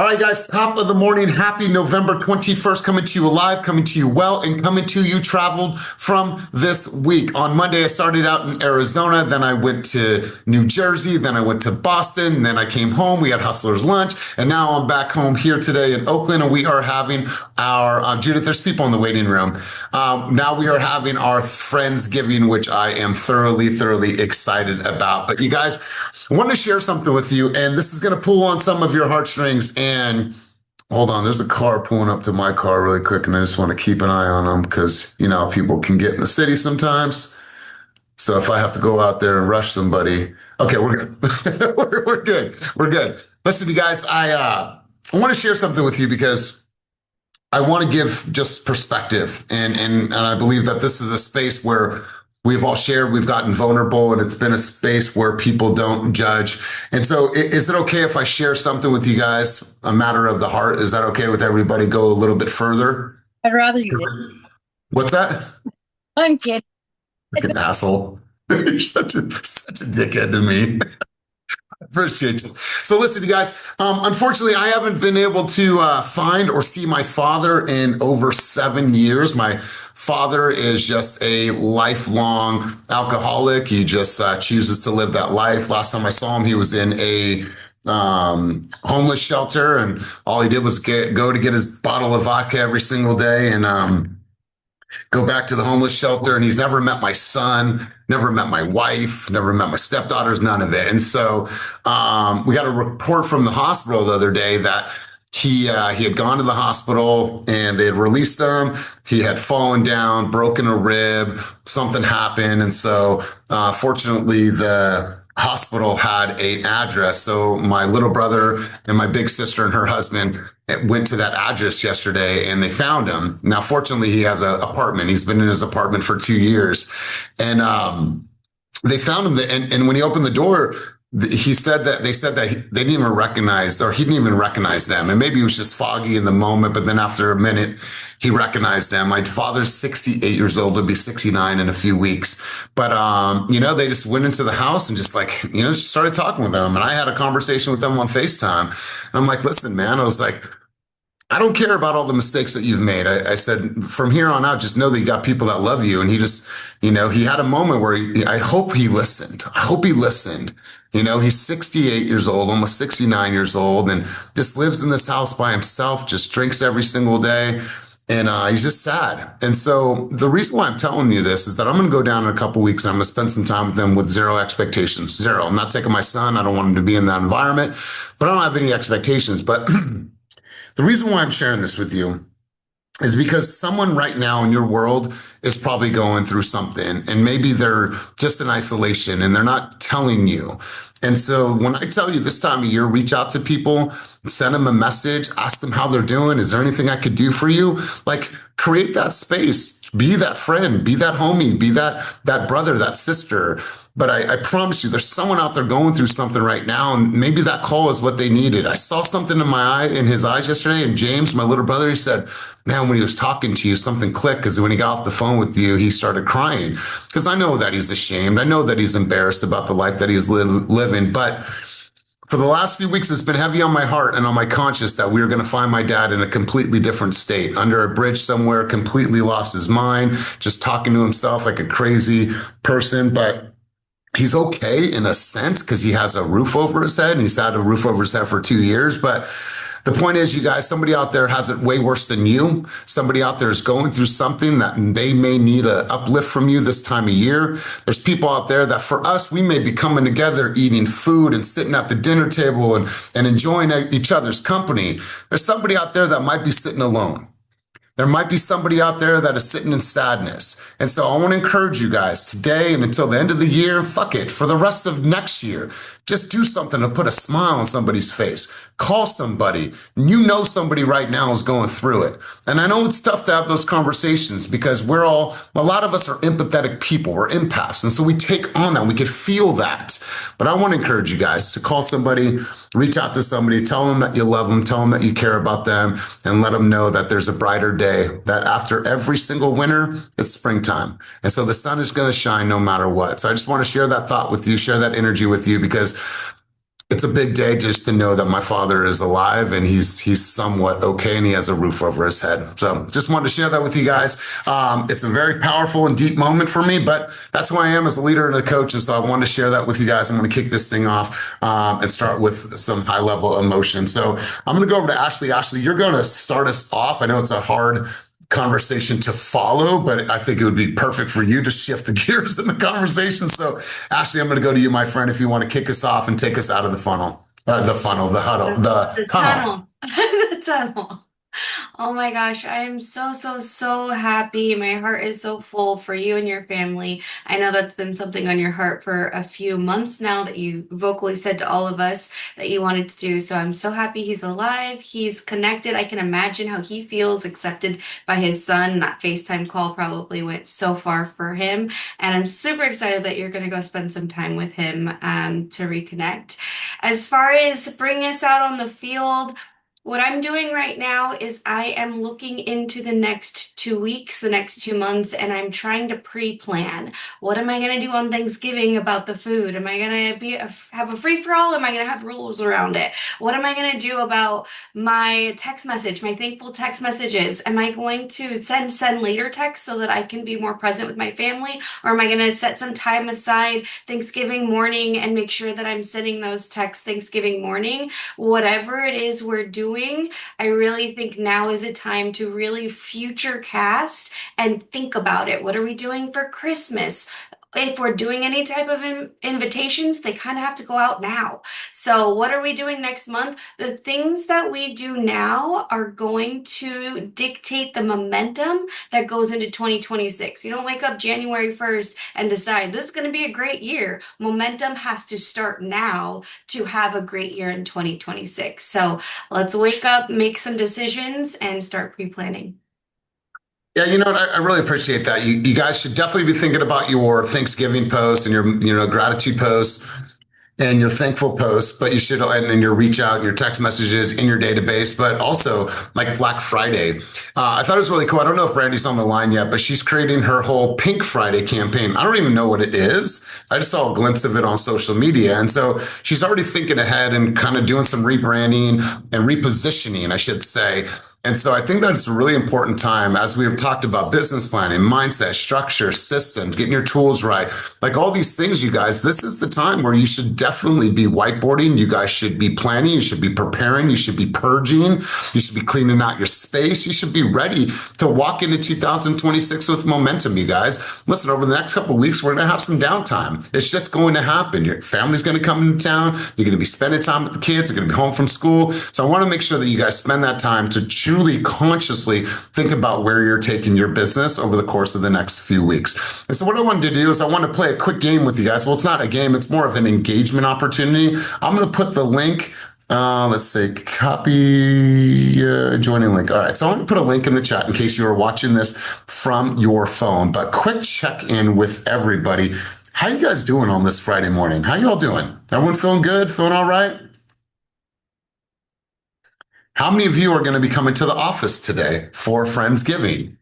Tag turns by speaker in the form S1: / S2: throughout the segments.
S1: All right, guys, top of the morning. Happy November 21st, coming to you alive, coming to you well, and coming to you traveled from this week. On Monday, I started out in Arizona, then I went to New Jersey, then I went to Boston, and then I came home. We had Hustler's Lunch, and now I'm back home here today in Oakland, and we are having our, Judith, there's people in the waiting room. Now we are having our Friendsgiving, which I am thoroughly excited about. But you guys, I want to share something with you, and this is going to pull on some of your heartstrings. And hold on, there's a car pulling up to my car really quick, and I just want to keep an eye on them because, you know, people can get in the city sometimes. So if I have to go out there and rush somebody, okay, we're good. we're good. We're good. Listen, you guys, I want to share something with you because I want to give just perspective, and I believe that this is a space where we've all shared, we've gotten vulnerable, and it's been a space where people don't judge. And so is it okay if I share something with you guys, a matter of the heart? Is that okay with everybody? Go a little bit further?
S2: I'd rather you did.
S1: What's that?
S2: I'm kidding.
S1: Like an asshole. You're such a dickhead to me. Appreciate you. So listen, you guys, unfortunately, I haven't been able to find or see my father in over 7 years. My father is just a lifelong alcoholic. He just chooses to live that life. Last time I saw him, he was in a homeless shelter, and all he did was go to get his bottle of vodka every single day and go back to the homeless shelter. And he's never met my son, never met my wife, never met my stepdaughters, none of it. And so we got a report from the hospital the other day that he had gone to the hospital and they had released him. He had fallen down, broken a rib, something happened. And so fortunately, the hospital had an address. So my little brother and my big sister and her husband went to that address yesterday and they found him. Now, fortunately, he has an apartment. He's been in his apartment for 2 years. And they found him. And when he opened the door, he said that they said that they didn't even recognize, or he didn't even recognize them. And maybe it was just foggy in the moment, but then after a minute, he recognized them. My father's 68 years old. He'll be 69 in a few weeks. But, they just went into the house and just just started talking with them. And I had a conversation with them on FaceTime. And I'm like, listen, man, I was like, I don't care about all the mistakes that you've made. I said, from here on out, just know that you got people that love you. And he just, he had a moment where I hope he listened. I hope he listened. He's 68 years old, almost 69 years old, and just lives in this house by himself, just drinks every single day. And he's just sad. And so the reason why I'm telling you this is that I'm going to go down in a couple weeks and I'm going to spend some time with them with zero expectations. Zero. I'm not taking my son. I don't want him to be in that environment, but I don't have any expectations. But the reason why I'm sharing this with you is because someone right now in your world is probably going through something, and maybe they're just in isolation and they're not telling you. And so when I tell you this time of year, reach out to people, send them a message, ask them how they're doing. Is there anything I could do for you? Like, create that space, be that friend, be that homie, be that brother, that sister. But I promise you, there's someone out there going through something right now, and maybe that call is what they needed. I saw something in his eyes yesterday, and James, my little brother, he said, man, when he was talking to you, something clicked, because when he got off the phone with you, he started crying. Because I know that he's ashamed. I know that he's embarrassed about the life that he's living. But for the last few weeks, it's been heavy on my heart and on my conscience that we were going to find my dad in a completely different state, under a bridge somewhere, completely lost his mind, just talking to himself like a crazy person. But he's okay in a sense because he has a roof over his head, and he's had a roof over his head for 2 years. But the point is, you guys, somebody out there has it way worse than you. Somebody out there is going through something that they may need an uplift from you this time of year. There's people out there that for us, we may be coming together, eating food and sitting at the dinner table and enjoying each other's company. There's somebody out there that might be sitting alone. There might be somebody out there that is sitting in sadness. And so I want to encourage you guys today and until the end of the year, fuck it, for the rest of next year, just do something to put a smile on somebody's face. Call somebody. You know somebody right now is going through it. And I know it's tough to have those conversations because a lot of us are empathetic people. We're empaths. And so we take on that. We could feel that. But I want to encourage you guys to call somebody, reach out to somebody, tell them that you love them, tell them that you care about them, and let them know that there's a brighter day, that after every single winter, it's springtime. And so the sun is going to shine no matter what. So I just want to share that thought with you, share that energy with you, because it's a big day just to know that my father is alive and he's somewhat okay and he has a roof over his head. So just wanted to share that with you guys. It's a very powerful and deep moment for me, but that's who I am as a leader and a coach. And so I wanted to share that with you guys. I'm going to kick this thing off and start with some high level emotion. So I'm going to go over to Ashley. Ashley, you're going to start us off. I know it's a hard conversation to follow, but I think it would be perfect for you to shift the gears in the conversation. So, Ashley, I'm going to go to you, my friend, if you want to kick us off and take us out of the funnel, the huddle, the
S3: The
S1: tunnel.
S3: tunnel. The tunnel. Oh my gosh, I am so, so, so happy. My heart is so full for you and your family. I know that's been something on your heart for a few months now that you vocally said to all of us that you wanted to do. So I'm so happy he's alive. He's connected. I can imagine how he feels accepted by his son. That FaceTime call probably went so far for him. And I'm super excited that you're going to go spend some time with him to reconnect. As far as bring us out on the field, what I'm doing right now is I am looking into the next 2 weeks, the next 2 months, and I'm trying to pre-plan. What am I going to do on Thanksgiving about the food? Am I going to have a free-for-all? Am I going to have rules around it? What am I going to do about my text message, my thankful text messages? Am I going to send later texts so that I can be more present with my family? Or am I going to set some time aside Thanksgiving morning and make sure that I'm sending those texts Thanksgiving morning? Whatever it is we're doing, I really think now is a time to really future cast and think about it. What are we doing for Christmas? If we're doing any type of invitations, they kind of have to go out now. So, what are we doing next month? The things that we do now are going to dictate the momentum that goes into 2026. You don't wake up January 1st and decide this is going to be a great year. Momentum has to start now to have a great year in 2026. So let's wake up, make some decisions, and start pre-planning.
S1: Yeah, you know what? I really appreciate that. You guys should definitely be thinking about your Thanksgiving post and your, gratitude post and your thankful posts, but you should, and your reach out and your text messages in your database, but also like Black Friday. I thought it was really cool. I don't know if Brandy's on the line yet, but she's creating her whole Pink Friday campaign. I don't even know what it is. I just saw a glimpse of it on social media. And so she's already thinking ahead and kind of doing some rebranding and repositioning, I should say. And so I think that it's a really important time as we have talked about business planning, mindset, structure, systems, getting your tools right, like all these things, you guys, this is the time where you should definitely be whiteboarding. You guys should be planning. You should be preparing. You should be purging. You should be cleaning out your space. You should be ready to walk into 2026 with momentum, you guys. Listen, over the next couple of weeks, we're going to have some downtime. It's just going to happen. Your family's going to come into town. You're going to be spending time with the kids. You're going to be home from school. So I want to make sure that you guys spend that time to truly consciously think about where you're taking your business over the course of the next few weeks. And so what I wanted to do is I want to play a quick game with you guys. Well, it's not a game. It's more of an engagement opportunity. I'm going to put the link, let's say copy joining link. All right. So I'm going to put a link in the chat in case you are watching this from your phone, but quick check in with everybody. How you guys doing on this Friday morning? How y'all doing? Everyone feeling good? Feeling all right? How many of you are going to be coming to the office today for Friendsgiving?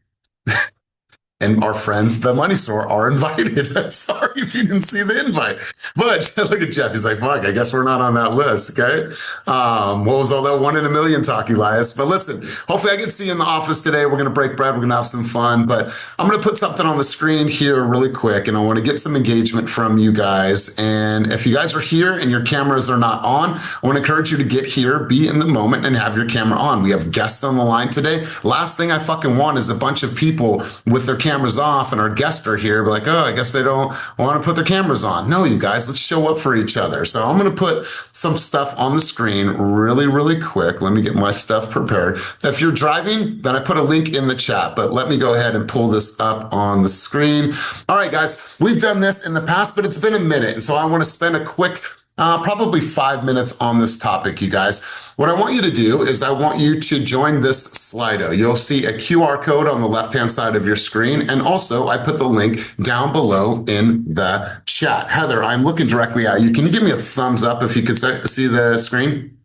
S1: And our friends, the money store, are invited. Sorry if you didn't see the invite. But look at Jeff. He's like, fuck, I guess we're not on that list. Okay. What was all that 1 in a million talk, Elias? But listen, hopefully I get to see you in the office today. We're going to break bread. We're going to have some fun. But I'm going to put something on the screen here really quick. And I want to get some engagement from you guys. And if you guys are here and your cameras are not on, I want to encourage you to get here, be in the moment, and have your camera on. We have guests on the line today. Last thing I fucking want is a bunch of people with their cameras off and our guests are here, but like, oh, I guess they don't want to put their cameras on. No, you guys, let's show up for each other. So I'm going to put some stuff on the screen really, really quick. Let me get my stuff prepared. If you're driving, then I put a link in the chat, but let me go ahead and pull this up on the screen. All right, guys, we've done this in the past, but it's been a minute. And so I want to spend a quick probably 5 minutes on this topic, you guys. What I want you to do is I want you to join this Slido. You'll see a QR code on the left-hand side of your screen. And also I put the link down below in the chat. Heather, I'm looking directly at you. Can you give me a thumbs up if you could see the screen?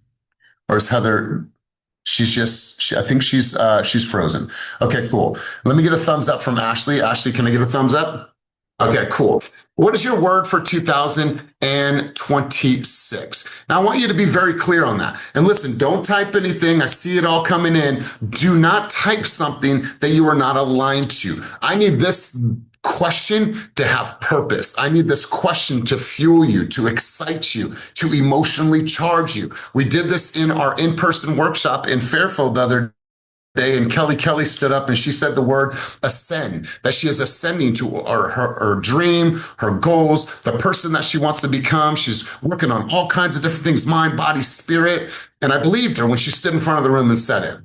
S1: Or is Heather, I think she's frozen. Okay, cool. Let me get a thumbs up from Ashley. Ashley, can I get a thumbs up? Okay, cool. What is your word for 2026? Now, I want you to be very clear on that. And listen, don't type anything. I see it all coming in. Do not type something that you are not aligned to. I need this question to have purpose. I need this question to fuel you, to excite you, to emotionally charge you. We did this in our in-person workshop in Fairfield the other day, and Kelly stood up and she said the word ascend, that she is ascending to her dream, her goals, the person that she wants to become. She's working on all kinds of different things, mind, body, spirit. And I believed her when she stood in front of the room and said it.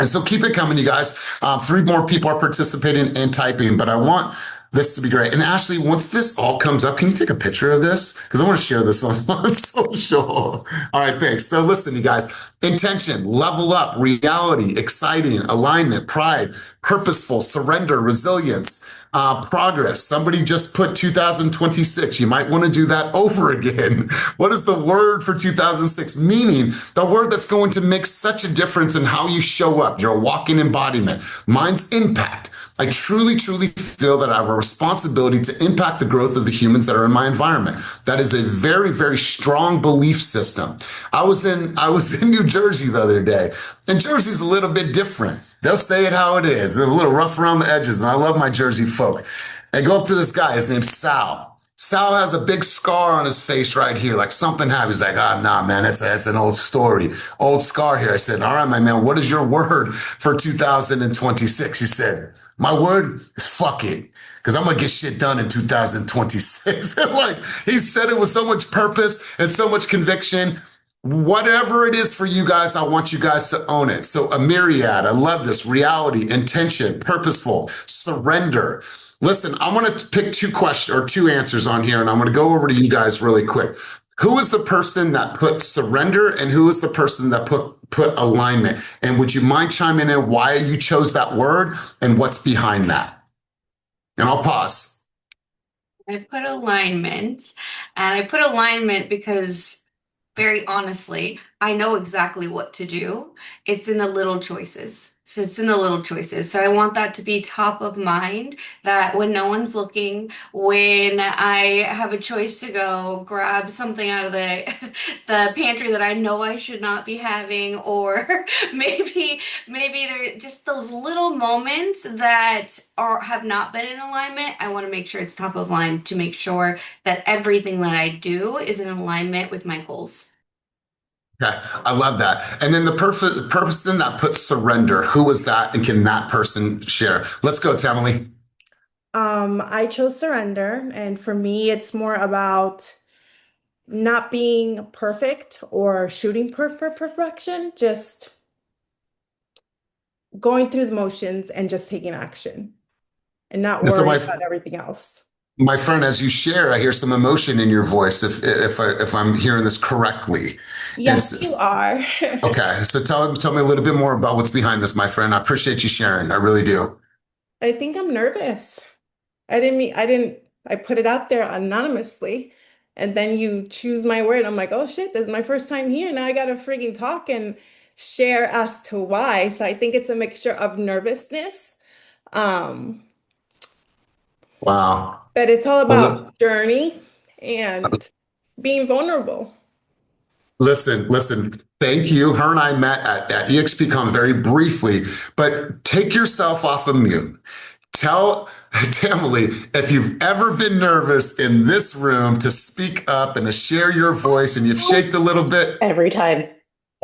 S1: And so keep it coming, you guys. 3 more people are participating and typing, but I want this to be great. And Ashley, once this all comes up, can you take a picture of this? Because I want to share this on social. All right, thanks. So listen, you guys, intention, level up, reality, exciting, alignment, pride, purposeful, surrender, resilience, progress. Somebody just put 2026. You might want to do that over again. What is the word for 2006? Meaning the word that's going to make such a difference in how you show up, your walking embodiment. Mine's impact. I truly feel that I have a responsibility to impact the growth of the humans that are in my environment. That is a very strong belief system. I was in New Jersey the other day, and Jersey's a little bit different. They'll say it how it is. They're a little rough around the edges, and I love my Jersey folk. I go up to this guy, his name's Sal. Sal has a big scar on his face right here, like something happened. He's like, nah, man, that's an old story, old scar here. I said, all right, my man, what is your word for 2026? He said, my word is fuck it, because I'm going to get shit done in 2026. Like, he said it with so much purpose and so much conviction. Whatever it is for you guys, I want you guys to own it. So a myriad, I love this, reality, intention, purposeful, surrender. Listen, I want to pick 2 questions or 2 answers on here, and I'm going to go over to you guys really quick. Who is the person that put surrender, and who is the person that put alignment? And would you mind chiming in why you chose that word and what's behind that? And I'll pause.
S3: I put alignment, and I put alignment because, very honestly, I know exactly what to do. It's in the little choices. So it's in the little choices. So I want that to be top of mind, that when no one's looking, when I have a choice to go grab something out of the the pantry that I know I should not be having, or maybe they're just those little moments that are have not been in alignment. I want to make sure it's top of mind to make sure that everything that I do is in alignment with my goals.
S1: Okay, I love that. And then the person that put surrender, who was that, and can that person share? Let's go, Tamily.
S4: I chose surrender, and for me, it's more about not being perfect or shooting for perfection, just going through the motions and just taking action and not
S1: And so
S4: worrying about everything else.
S1: my friend, as you share, I hear some emotion in your voice. If I'm hearing this correctly,
S4: Yes,
S1: it's,
S4: you are.
S1: okay. So tell me a little bit more about what's behind this, my friend. I appreciate you sharing. I really do.
S4: I think I'm nervous. I put it out there anonymously, and then you choose my word. I'm like, oh shit, this is my first time here. Now I gotta freaking talk and share as to why. So I think it's a mixture of nervousness. Um,
S1: Wow.
S4: but it's all
S1: Well,
S4: about journey and being vulnerable.
S1: listen. Thank you. Her and I met at EXPCon very briefly, but take yourself off of mute. Tell Tamily, if you've ever been nervous in this room, to speak up and to share your voice, and you've shaked a little bit.
S5: Every time.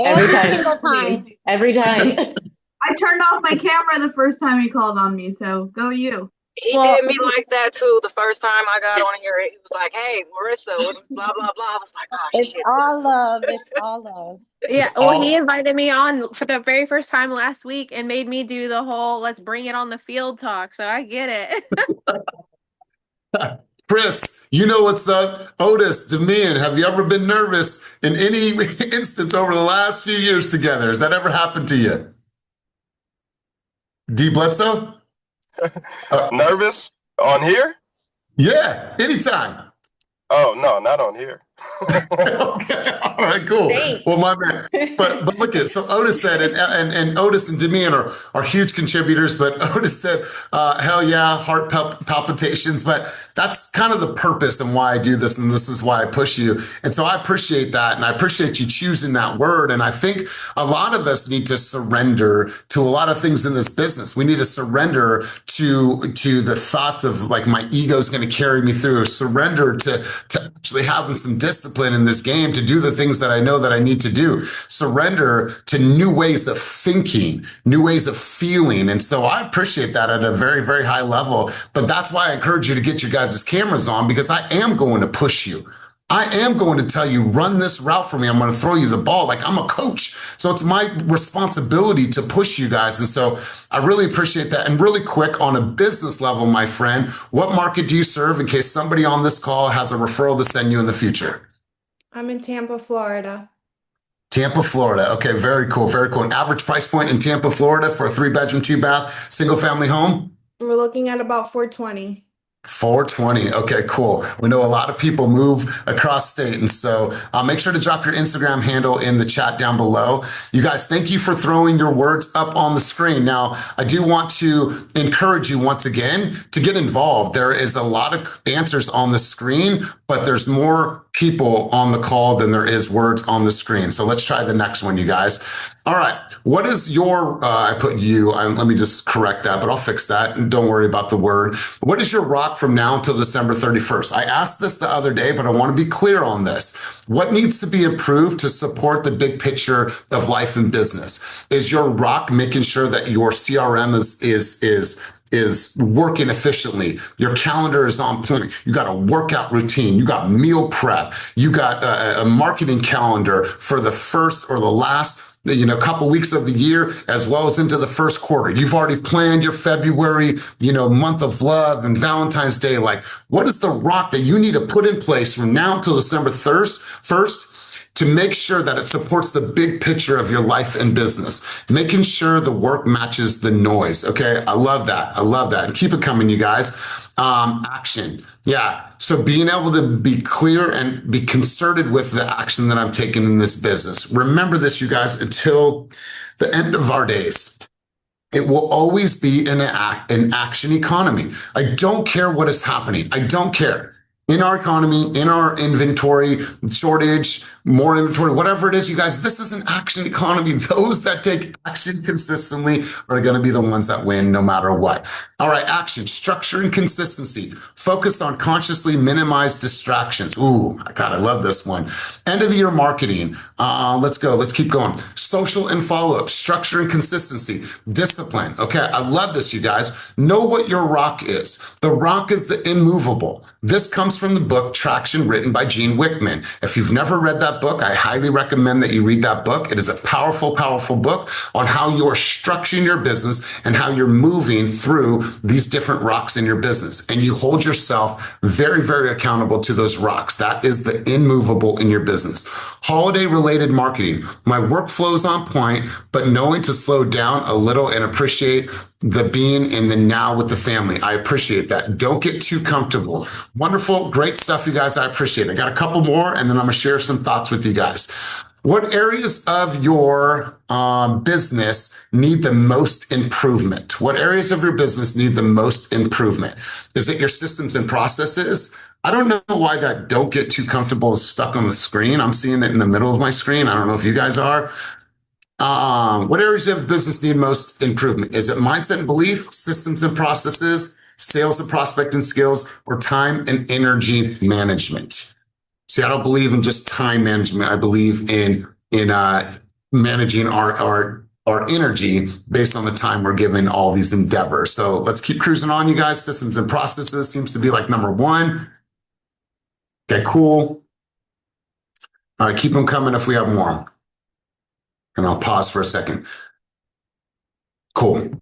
S5: Every
S2: Every
S5: time.
S2: single time.
S5: Every time.
S6: I turned off my camera the first time he called on me, so go you.
S7: He
S2: Well,
S7: did me like that too. The first time I got on here, he was like, "Hey, Marissa, blah blah blah." I was like, "Oh
S2: it's
S7: shit."
S2: all love. It's all love.
S8: Yeah,
S1: It's
S8: well, he
S1: all
S8: invited me on for the very first time last week and made me do the whole let's bring it on the field talk. So I get it.
S1: Chris. You know what's up. Otis, Demian, have you ever been nervous in any instance over the last few years together? Has that ever happened to you? D. Bledsoe?
S9: Nervous on here?
S1: Yeah, anytime.
S9: Oh no, not on here.
S1: Okay, all right, cool.
S4: Thanks.
S1: Well, my man, but look at so Otis said, and Otis and Demian are huge contributors. But Otis said, "Hell yeah, heart palpitations." But that's kind of the purpose and why I do this, and this is why I push you. And so I appreciate that, and I appreciate you choosing that word. And I think a lot of us need to surrender to a lot of things in this business. We need to surrender to the thoughts of like my ego is going to carry me through. Surrender to actually having some discipline in this game to do the things that I know that I need to do. Surrender to new ways of thinking, new ways of feeling. And so I appreciate that at a very, very high level. But that's why I encourage you to get your guys' cameras on, because I am going to push you. I am going to tell you, run this route for me. I'm going to throw you the ball. Like, I'm a coach. So it's my responsibility to push you guys. And so I really appreciate that. And really quick, on a business level, my friend, what market do you serve in case somebody on this call has a referral to send you in the future?
S4: I'm in Tampa, Florida.
S1: Tampa, Florida. Okay, very cool. Very cool. An average price point in Tampa, Florida for a 3-bedroom, 2-bath, single family home?
S4: We're looking at about 420.
S1: 420. Okay, cool. We know a lot of people move across state. And so make sure to drop your Instagram handle in the chat down below. You guys, thank you for throwing your words up on the screen. Now, I do want to encourage you once again to get involved. There is a lot of answers on the screen, but there's more people on the call than there is words on the screen. So let's try the next one, you guys. All right. What is your, I put you, let me just correct that, but I'll fix that. And don't worry about the word. What is your rock from now until December 31st? I asked this the other day, but I want to be clear on this. What needs to be improved to support the big picture of life and business? Is your rock making sure that your CRM is working efficiently? Your calendar is on point. You got a workout routine. You got meal prep. You got a marketing calendar for the first or the last couple weeks of the year, as well as into the first quarter. You've already planned your February, month of love and Valentine's Day. Like, what is the rock that you need to put in place from now until December 1st to make sure that it supports the big picture of your life and business, making sure the work matches the noise? Okay. I love that. I love that. And keep it coming, you guys. Action. Yeah. So being able to be clear and be concerted with the action that I'm taking in this business. Remember this, you guys, until the end of our days. It will always be an action economy. I don't care what is happening. I don't care. In our economy, in our inventory shortage, more inventory, whatever it is, you guys, this is an action economy. Those that take action consistently are going to be the ones that win no matter what. All right, action, structure and consistency. Focus on consciously minimize distractions. Ooh, God, I love this one. End of the year marketing. Let's go. Let's keep going. Social and follow-up, structure and consistency, discipline. Okay, I love this, you guys. Know what your rock is. The rock is the immovable. This comes from the book Traction, written by Gene Wickman. If you've never read that book, I highly recommend that you read that book. It is a powerful, powerful book on how you are structuring your business and how you're moving through these different rocks in your business. And you hold yourself very, very accountable to those rocks. That is the immovable in your business. Holiday related marketing. My workflow's on point, but knowing to slow down a little and appreciate the being in the now with the family. I appreciate that. Don't get too comfortable. Wonderful. Great stuff, you guys. I appreciate it. I got a couple more, and then I'm going to share some thoughts with you guys. What areas of your business need the most improvement? What areas of your business need the most improvement? Is it your systems and processes? I don't know why that don't get too comfortable is stuck on the screen. I'm seeing it in the middle of my screen. I don't know if you guys are. What areas of business need most improvement? Is it mindset and belief, systems and processes, sales and prospecting skills, or time and energy management? See, I don't believe in just time management. I believe in managing our energy based on the time we're given all these endeavors. So let's keep cruising on, you guys. Systems and processes seems to be like number one. Okay, cool. All right, keep them coming if we have more. And I'll pause for a second. Cool.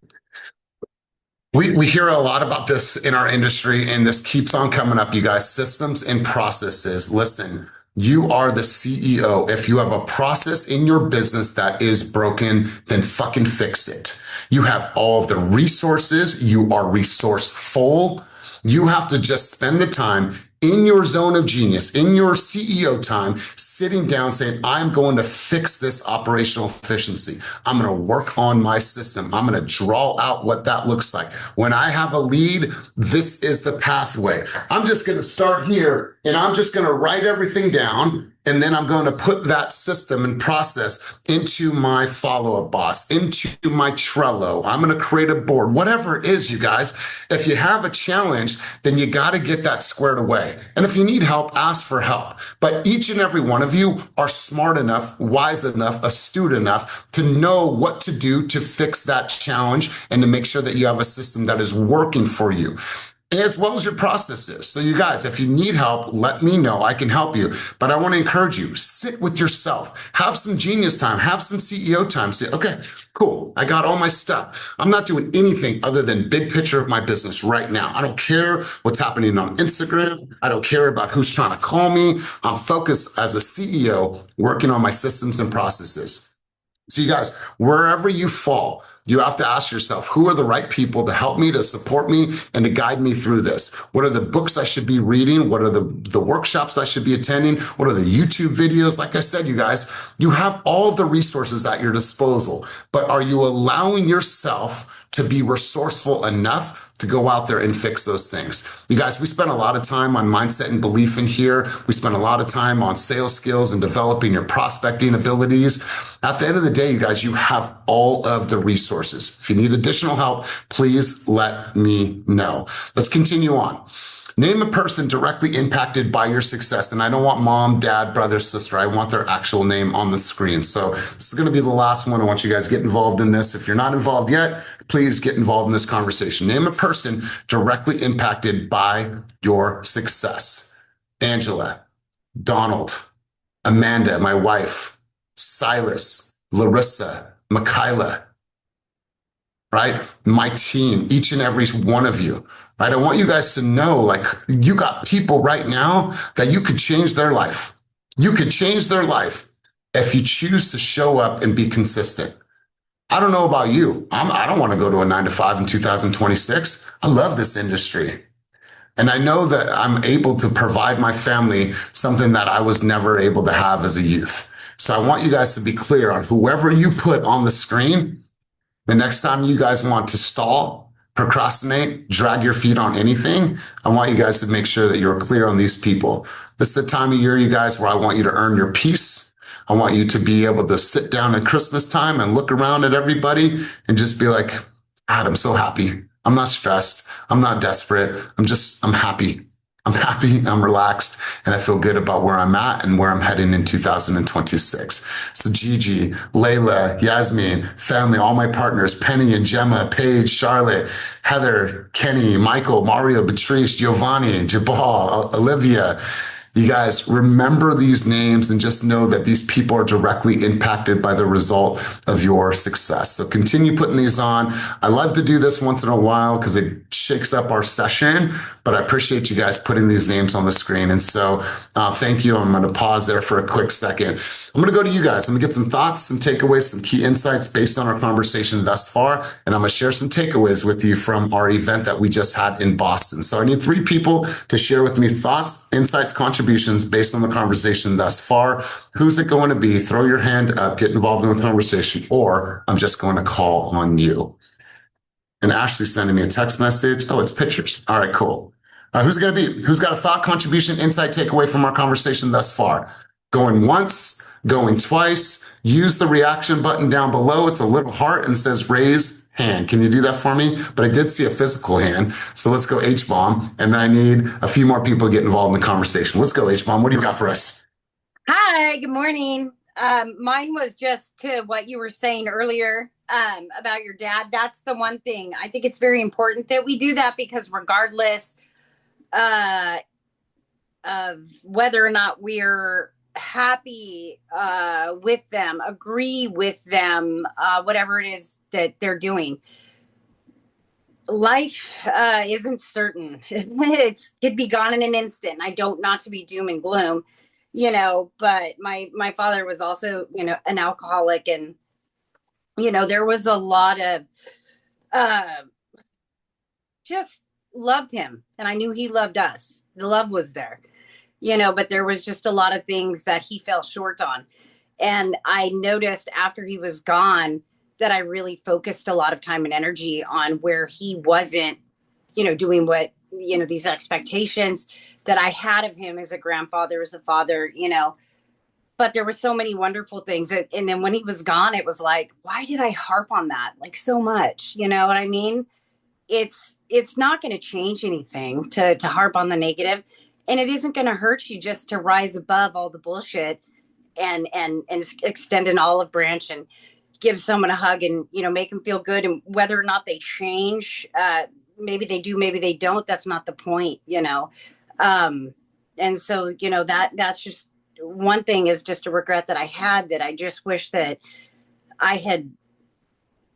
S1: We hear a lot about this in our industry, and this keeps on coming up, you guys. Systems and processes. Listen, you are the CEO. If you have a process in your business that is broken, then fucking fix it. You have all of the resources. You are resourceful. You have to just spend the time, in your zone of genius, in your CEO time, sitting down saying, I'm going to fix this operational efficiency. I'm going to work on my system. I'm going to draw out what that looks like. When I have a lead, this is the pathway. I'm just going to start here and I'm just going to write everything down. And then I'm going to put that system and process into my follow-up boss, into my Trello. I'm going to create a board, whatever it is, you guys. If you have a challenge, then you got to get that squared away. And if you need help, ask for help. But each and every one of you are smart enough, wise enough, astute enough to know what to do to fix that challenge and to make sure that you have a system that is working for you, as well as your processes. So you guys, if you need help, let me know. I can help you. But I want to encourage you, sit with yourself, have some genius time, have some CEO time. Say, okay, cool. I got all my stuff. I'm not doing anything other than big picture of my business right now. I don't care what's happening on Instagram. I don't care about who's trying to call me. I'm focused as a CEO working on my systems and processes. So you guys, wherever you fall, you have to ask yourself, who are the right people to help me, to support me, and to guide me through this? What are the books I should be reading? What are the workshops I should be attending? What are the YouTube videos? Like I said, you guys, you have all the resources at your disposal, but are you allowing yourself to be resourceful enough to go out there and fix those things? You guys, we spend a lot of time on mindset and belief in here. We spend a lot of time on sales skills and developing your prospecting abilities. At the end of the day, you guys, you have all of the resources. If you need additional help, please let me know. Let's continue on. Name a person directly impacted by your success. And I don't want mom, dad, brother, sister. I want their actual name on the screen. So this is going to be the last one. I want you guys to get involved in this. If you're not involved yet, please get involved in this conversation. Name a person directly impacted by your success. Angela, Donald, Amanda, my wife, Silas, Larissa, Michaela, right? My team, each and every one of you, right? I want you guys to know, like, you got people right now that you could change their life. You could change their life if you choose to show up and be consistent. I don't know about you. I don't want to go to a 9-to-5 in 2026. I love this industry. And I know that I'm able to provide my family something that I was never able to have as a youth. So I want you guys to be clear on whoever you put on the screen. The next time you guys want to stall, procrastinate, drag your feet on anything, I want you guys to make sure that you're clear on these people. This is the time of year, you guys, where I want you to earn your peace. I want you to be able to sit down at Christmas time and look around at everybody and just be like, God, I'm so happy. I'm not stressed. I'm not desperate. I'm happy. I'm happy, I'm relaxed, and I feel good about where I'm at and where I'm heading in 2026. So Gigi, Layla, Yasmin, family, all my partners, Penny and Gemma, Paige, Charlotte, Heather, Kenny, Michael, Mario, Patrice, Giovanni, Jabal, Olivia. You guys, remember these names and just know that these people are directly impacted by the result of your success. So continue putting these on. I love to do this once in a while because it shakes up our session, but I appreciate you guys putting these names on the screen. And so thank you. I'm going to pause there for a quick second. I'm going to go to you guys. I'm going to get some thoughts, some takeaways, some key insights based on our conversation thus far. And I'm going to share some takeaways with you from our event that we just had in Boston. So I need 3 people to share with me thoughts, insights, contributions based on the conversation thus far. Who's it going to be? Throw your hand up, get involved in the conversation, or I'm just going to call on you. And Ashley's sending me a text message. Oh, it's pictures. All right, cool. Who's it going to be? Who's got a thought, contribution, insight, takeaway from our conversation thus far? Going once, going twice. Use the reaction button down below. It's a little heart and it says raise hand. Can you do that for me? But I did see a physical hand. So let's go H-bomb. And then I need a few more people to get involved in the conversation. Let's go H-bomb. What do you got for us?
S2: Hi, good morning. Mine was just to what you were saying earlier about your dad. That's the one thing. I think it's very important that we do that because regardless of whether or not we're happy with them, agree with them, whatever it is that they're doing, life isn't certain. It could be gone in an instant. I don't, not to be doom and gloom, but my father was also, an alcoholic, and, there was a lot of just loved him. And I knew he loved us. The love was there, you know, but there was just a lot of things that he fell short on. And I noticed after he was gone that I really focused a lot of time and energy on where he wasn't, you know, doing what, you know, these expectations that I had of him as a grandfather, as a father, you know. But there were so many wonderful things. And then when he was gone, it was like, why did I harp on that like so much? You know what I mean? It's not going to change anything to harp on the negative, and it isn't going to hurt you just to rise above all the bullshit and extend an olive branch and give someone a hug and, you know, make them feel good. And whether or not they change, maybe they do, maybe they don't. That's not the point, you know. And so, you know, that's just one thing, is just a regret that I had, that I just wish that I had,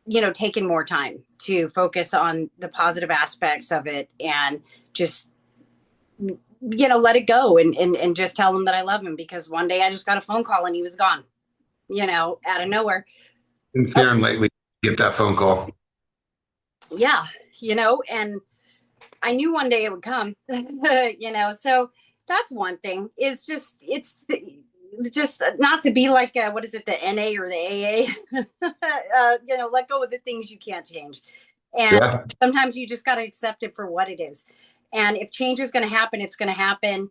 S2: you know, taken more time to focus on the positive aspects of it and just, you know, let it go and just tell him that I love him, because one day I just got a phone call and he was gone, you know, out of nowhere.
S1: And Karen lately get that phone call.
S2: Yeah, you know, and I knew one day it would come, you know, so that's one thing, is just, just not to be like, what is it, the NA or the AA, you know, let go of the things you can't change. And sometimes you just got to accept it for what it is. And if change is going to happen, it's going to happen.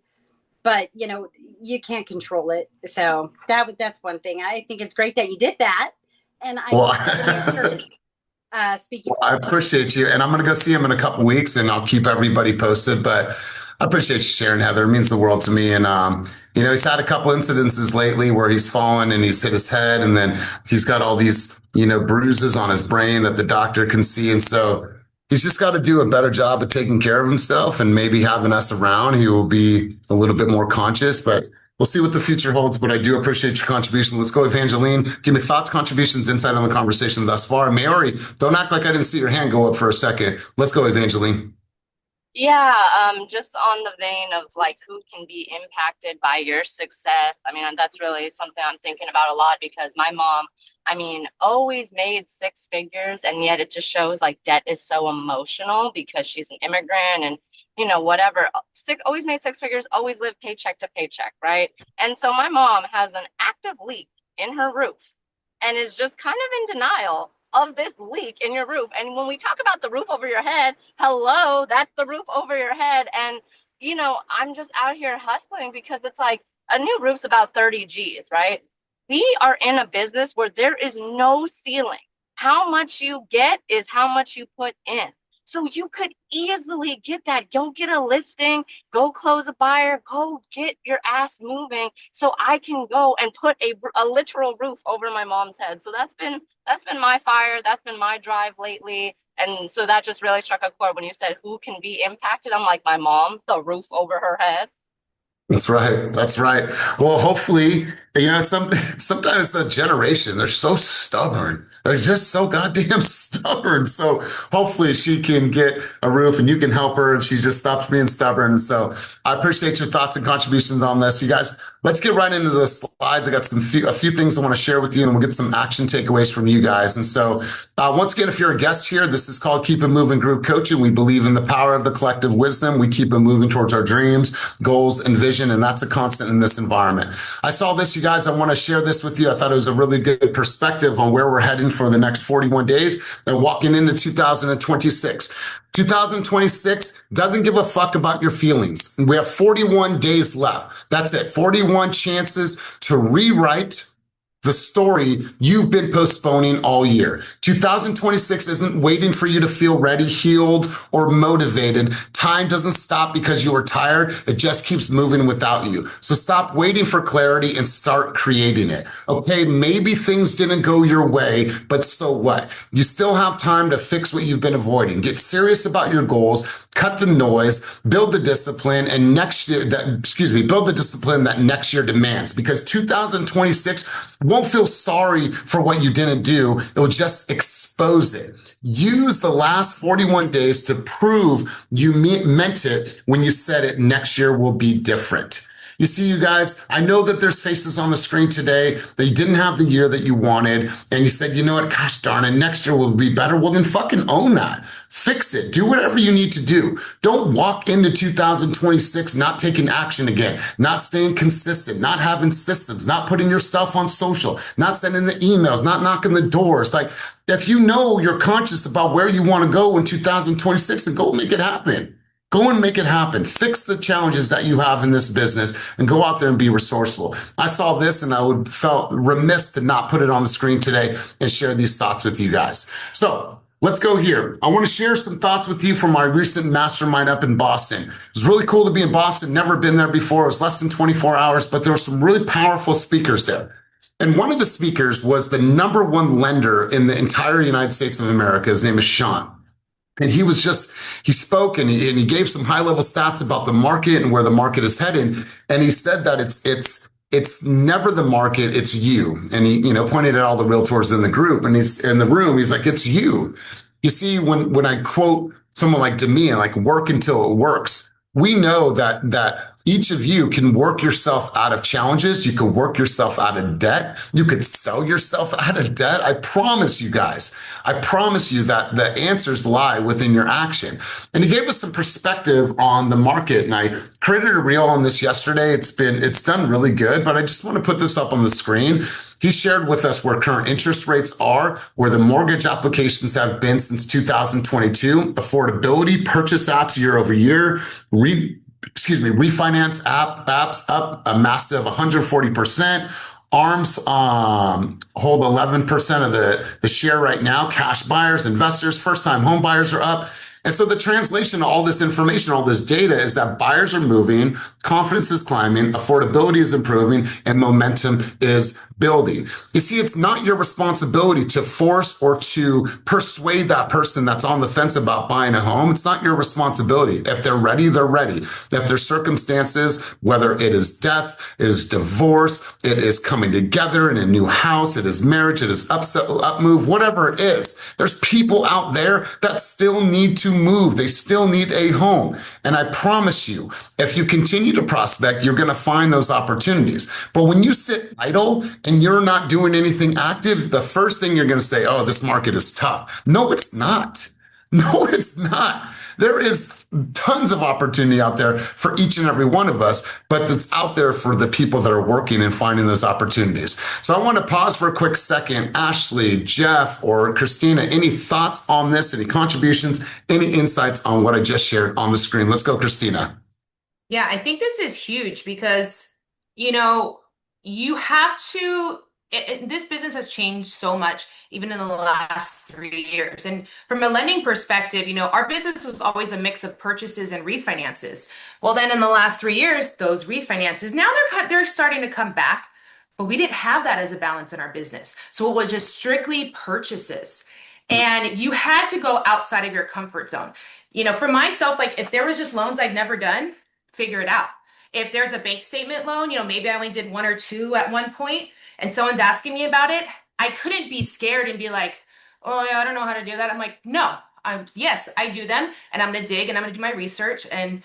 S2: But, you know, you can't control it. So that's one thing. I think it's great that you did that. And speaking.
S1: Well, I appreciate you. And I'm going to go see him in a couple weeks, and I'll keep everybody posted. But I appreciate you sharing, Heather. It means the world to me. And, you know, he's had a couple incidences lately where he's fallen and he's hit his head, and then he's got all these, you know, bruises on his brain that the doctor can see. And so he's just got to do a better job of taking care of himself, and maybe having us around, he will be a little bit more conscious. But we'll see what the future holds. But I do appreciate your contribution. Let's go, Evangeline. Give me thoughts, contributions, insight on the conversation thus far. Mary, don't act like I didn't see your hand go up for a second. Let's go, Evangeline.
S5: Yeah, just on the vein of like who can be impacted by your success. I mean, that's really something I'm thinking about a lot, because my mom, I mean, always made six figures, and yet it just shows like debt is so emotional because she's an immigrant and, you know, whatever. Always made six figures, always lived paycheck to paycheck, right? And so my mom has an active leak in her roof and is just kind of in denial of this leak in your roof. And when we talk about the roof over your head, hello, that's the roof over your head. And, you know, I'm just out here hustling because it's like a new roof's about 30 G's, right? We are in a business where there is no ceiling. How much you get is how much you put in. So you could easily get that. Go get a listing, go close a buyer, go get your ass moving so I can go and put a literal roof over my mom's head. So that's been my fire. That's been my drive lately. And so that just really struck a chord when you said who can be impacted. I'm like, my mom, the roof over her head.
S1: That's right. That's right. Well, hopefully, you know, sometimes the generation, they're so stubborn. They're just so goddamn stubborn. So hopefully she can get a roof and you can help her, and she just stops being stubborn. So I appreciate your thoughts and contributions on this. You guys, let's get right into the slides. I got a few things I want to share with you, and we'll get some action takeaways from you guys. And so once again, if you're a guest here, this is called Keep It Moving Group Coaching. We believe in the power of the collective wisdom. We keep it moving towards our dreams, goals, and vision. And that's a constant in this environment. I saw this, you guys. I want to share this with you. I thought it was a really good perspective on where we're heading for the next 41 days and walking into 2026. 2026 doesn't give a fuck about your feelings. We have 41 days left. That's it. 41 chances to rewrite the story you've been postponing all year. 2026 isn't waiting for you to feel ready, healed, or motivated. Time doesn't stop because you are tired. It just keeps moving without you. So stop waiting for clarity and start creating it. Okay, maybe things didn't go your way, but so what? You still have time to fix what you've been avoiding. Get serious about your goals, cut the noise, build the discipline, and build the discipline that next year demands, because 2026 won't feel sorry for what you didn't do. It will just expose it. Use the last 41 days to prove you meant it when you said it. Next year will be different. You see, you guys, I know that there's faces on the screen today that you didn't have the year that you wanted, and you said, you know what, gosh darn it, next year will be better. Well, then fucking own that. Fix it. Do whatever you need to do. Don't walk into 2026 not taking action again, not staying consistent, not having systems, not putting yourself on social, not sending the emails, not knocking the doors. Like, if you know you're conscious about where you want to go in 2026, then go make it happen. Go and make it happen. Fix the challenges that you have in this business and go out there and be resourceful. I saw this and I would felt remiss to not put it on the screen today and share these thoughts with you guys. So let's go here. I want to share some thoughts with you from my recent mastermind up in Boston. It was really cool to be in Boston. Never been there before. It was less than 24 hours, but there were some really powerful speakers there. And one of the speakers was the #1 lender in the entire United States of America. His name is Sean. And he spoke and he gave some high level stats about the market and where the market is heading. And he said that it's never the market, it's you. And he, pointed at all the realtors in the group and he's in the room. He's like, it's you. You see, when I quote someone like Demi, like work until it works, we know that each of you can work yourself out of challenges. You can work yourself out of debt. You could sell yourself out of debt. I promise you guys, I promise you that the answers lie within your action. And he gave us some perspective on the market. And I created a reel on this yesterday. It's done really good, but I just want to put this up on the screen. He shared with us where current interest rates are, where the mortgage applications have been since 2022, affordability, purchase apps year over year, refinance apps up a massive 140%. ARMs hold 11% of the share right now. Cash buyers, investors, first-time home buyers are up. And so the translation of all this information, all this data is that buyers are moving, confidence is climbing, affordability is improving, and momentum is building. You see, it's not your responsibility to force or to persuade that person that's on the fence about buying a home. It's not your responsibility. If they're ready, they're ready. If there's circumstances, whether it is death, it is divorce, it is coming together in a new house, it is marriage, it is up move, whatever it is, there's people out there that still need to move. They still need a home. And I promise you, if you continue to prospect, you're going to find those opportunities. But when you sit idle and you're not doing anything active, the first thing you're going to say, oh, this market is tough. No, it's not. No, it's not. There is tons of opportunity out there for each and every one of us, but it's out there for the people that are working and finding those opportunities. So I want to pause for a quick second. Ashley, Jeff, or Christina, any thoughts on this? Any contributions? Any insights on what I just shared on the screen? Let's go, Christina.
S9: Yeah, I think this is huge because, you have to, this business has changed so much, even in the last 3 years. And from a lending perspective, our business was always a mix of purchases and refinances. Well, then in the last 3 years, those refinances, now they're starting to come back, but we didn't have that as a balance in our business. So it was just strictly purchases. And you had to go outside of your comfort zone. For myself, like if there was just loans I'd never done, figure it out. If there's a bank statement loan, maybe I only did 1 or 2 at one point, and someone's asking me about it, I couldn't be scared and be like, oh, yeah, I don't know how to do that. I'm like, no, yes, I do them, and I'm going to dig and I'm going to do my research. And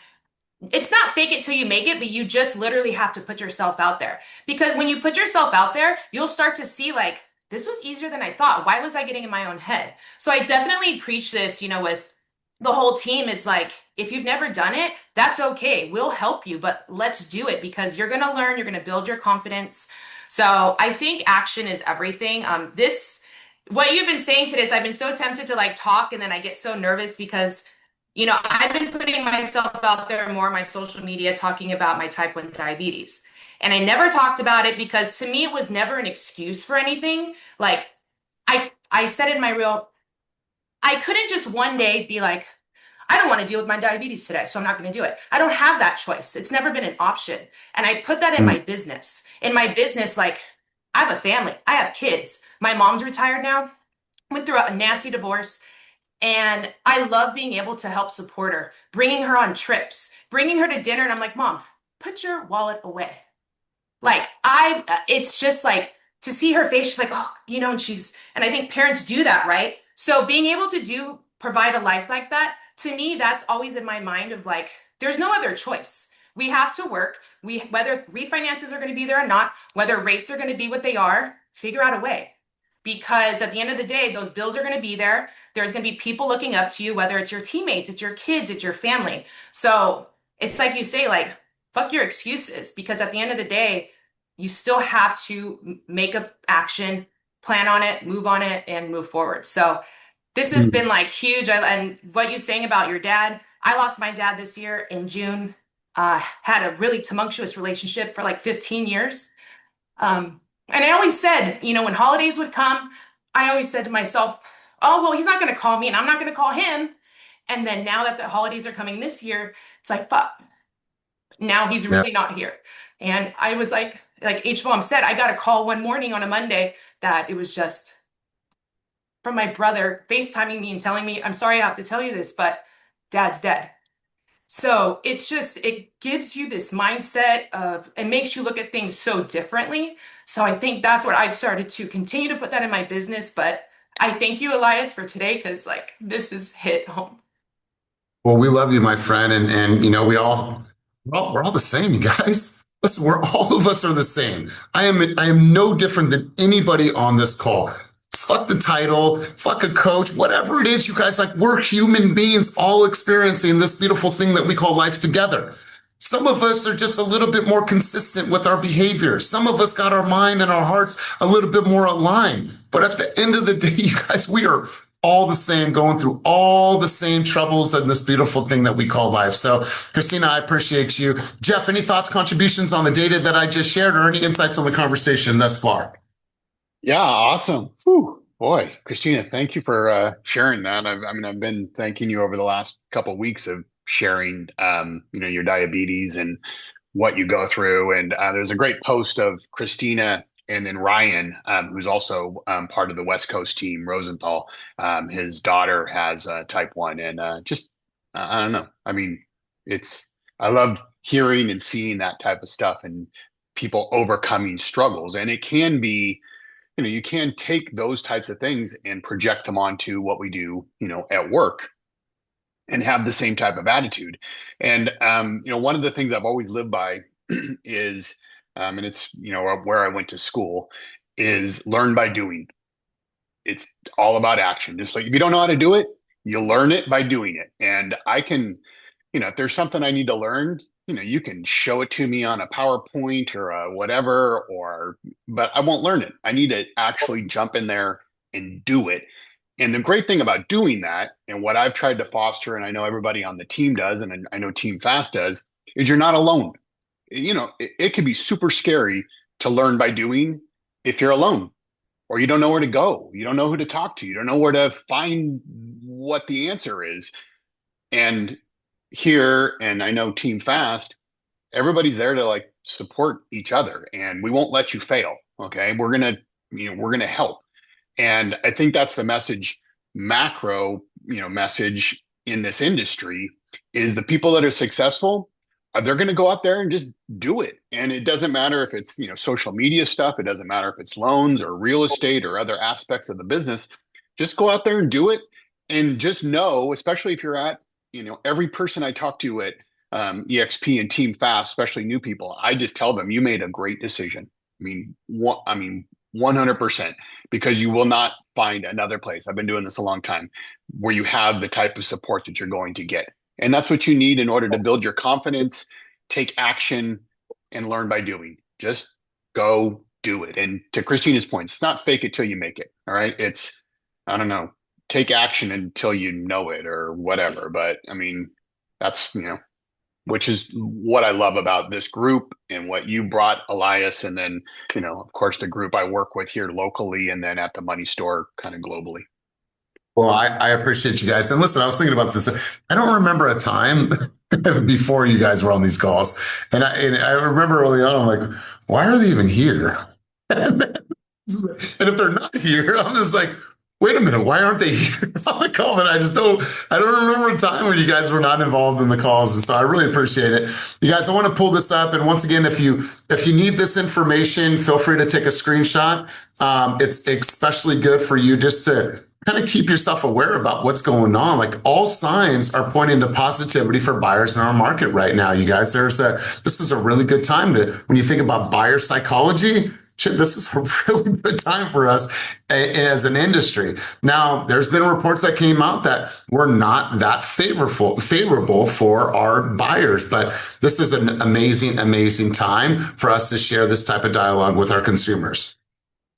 S9: it's not fake it till you make it, but you just literally have to put yourself out there. Because when you put yourself out there, you'll start to see like, this was easier than I thought. Why was I getting in my own head? So I definitely preach this, with the whole team. Is like, if you've never done it, that's okay. We'll help you, but let's do it because you're going to learn, you're going to build your confidence. So I think action is everything. What you've been saying today is I've been so tempted to like talk and then I get so nervous because, I've been putting myself out there more on my social media talking about my type 1 diabetes. And I never talked about it because to me, it was never an excuse for anything. Like I said in my reel, I couldn't just one day be like, I don't want to deal with my diabetes today, so I'm not going to do it. I don't have that choice. It's never been an option. And I put that in my business. In my business, like I have a family, I have kids. My mom's retired now, went through a nasty divorce. And I love being able to help support her, bringing her on trips, bringing her to dinner. And I'm like, Mom, put your wallet away. Like it's just like to see her face. She's like, oh, and I think parents do that, right? So being able to provide a life like that, to me, that's always in my mind of like, there's no other choice. We have to work. Whether refinances are going to be there or not, whether rates are going to be what they are, figure out a way. Because at the end of the day, those bills are going to be there. There's going to be people looking up to you, whether it's your teammates, it's your kids, it's your family. So it's like you say, like, fuck your excuses, because at the end of the day, you still have to make a action, plan on it, move on it, and move forward. So this has been like huge. And what you're saying about your dad, I lost my dad this year in June. Had a really tumultuous relationship for like 15 years. And I always said, you know, when holidays would come, I always said to myself, oh, well, he's not going to call me and I'm not going to call him. And then now that the holidays are coming this year, it's like, fuck, now he's really not here. And I was like H-Bomb said, I got a call one morning on a Monday that it was just from my brother FaceTiming me and telling me, I'm sorry I have to tell you this, but dad's dead. So it's just, it gives you this mindset of, it makes you look at things so differently. So I think that's what I've started to continue to put that in my business. But I thank you, Elias, for today, because like this is hit home.
S1: Well, we love you, my friend, and you know we're all the same, you guys. Listen, all of us are the same. I am no different than anybody on this call. Fuck the title, fuck a coach, whatever it is, you guys, like, we're human beings all experiencing this beautiful thing that we call life together. Some of us are just a little bit more consistent with our behavior. Some of us got our mind and our hearts a little bit more aligned. But at the end of the day, you guys, we are all the same, going through all the same troubles in this beautiful thing that we call life. So, Christina, I appreciate you. Jeff, any thoughts, contributions on the data that I just shared, or any insights on the conversation thus far?
S10: Yeah, awesome. Whew. Boy, Christina, thank you for sharing that. I've been thanking you over the last couple of weeks of sharing, your diabetes and what you go through. And there's a great post of Christina and then Ryan, who's also part of the West Coast team, Rosenthal. His daughter has type 1, and I don't know. I mean, I love hearing and seeing that type of stuff and people overcoming struggles. And it can be, you can take those types of things and project them onto what we do, at work, and have the same type of attitude. And, one of the things I've always lived by is, and it's, where I went to school, is learn by doing. It's all about action. Just like, if you don't know how to do it, you learn it by doing it. And I can, if there's something I need to learn, you can show it to me on a PowerPoint or a whatever, but I won't learn it. I need to actually jump in there and do it. And the great thing about doing that, and what I've tried to foster, and I know everybody on the team does, and I know Team Fast does, is you're not alone. It can be super scary to learn by doing if you're alone, or you don't know where to go. You don't know who to talk to. You don't know where to find what the answer is. And here, and I know Team Fast, everybody's there to like support each other, and we won't let you fail. Okay. We're going to help. And I think that's the message, macro, message in this industry, is the people that are successful, they're going to go out there and just do it. And it doesn't matter if it's, social media stuff. It doesn't matter if it's loans or real estate or other aspects of the business. Just go out there and do it. And just know, especially if you're at, every person I talk to at EXP and Team Fast, especially new people, I just tell them, you made a great decision. 100%, because you will not find another place. I've been doing this a long time where you have the type of support that you're going to get. And that's what you need in order to build your confidence, take action, and learn by doing. Just go do it. And to Christina's point, it's not fake it till you make it. All right. It's, I don't know, take action until you know it or whatever. But that's, which is what I love about this group and what you brought, Elias, and then, of course, the group I work with here locally and then at the Money Store kind of globally.
S1: Well, I appreciate you guys. And listen, I was thinking about this. I don't remember a time before you guys were on these calls. And I remember early on, I'm like, why are they even here? And if they're not here, I'm just like, wait a minute, why aren't they here on the call? But I don't remember a time when you guys were not involved in the calls. And so I really appreciate it. You guys, I want to pull this up. And once again, if you need this information, feel free to take a screenshot. It's especially good for you just to kind of keep yourself aware about what's going on. Like all signs are pointing to positivity for buyers in our market right now, you guys. This is a really good time when you think about buyer psychology, shit, this is a really good time for us as an industry. Now, there's been reports that came out that were not that favorable for our buyers, but this is an amazing, amazing time for us to share this type of dialogue with our consumers.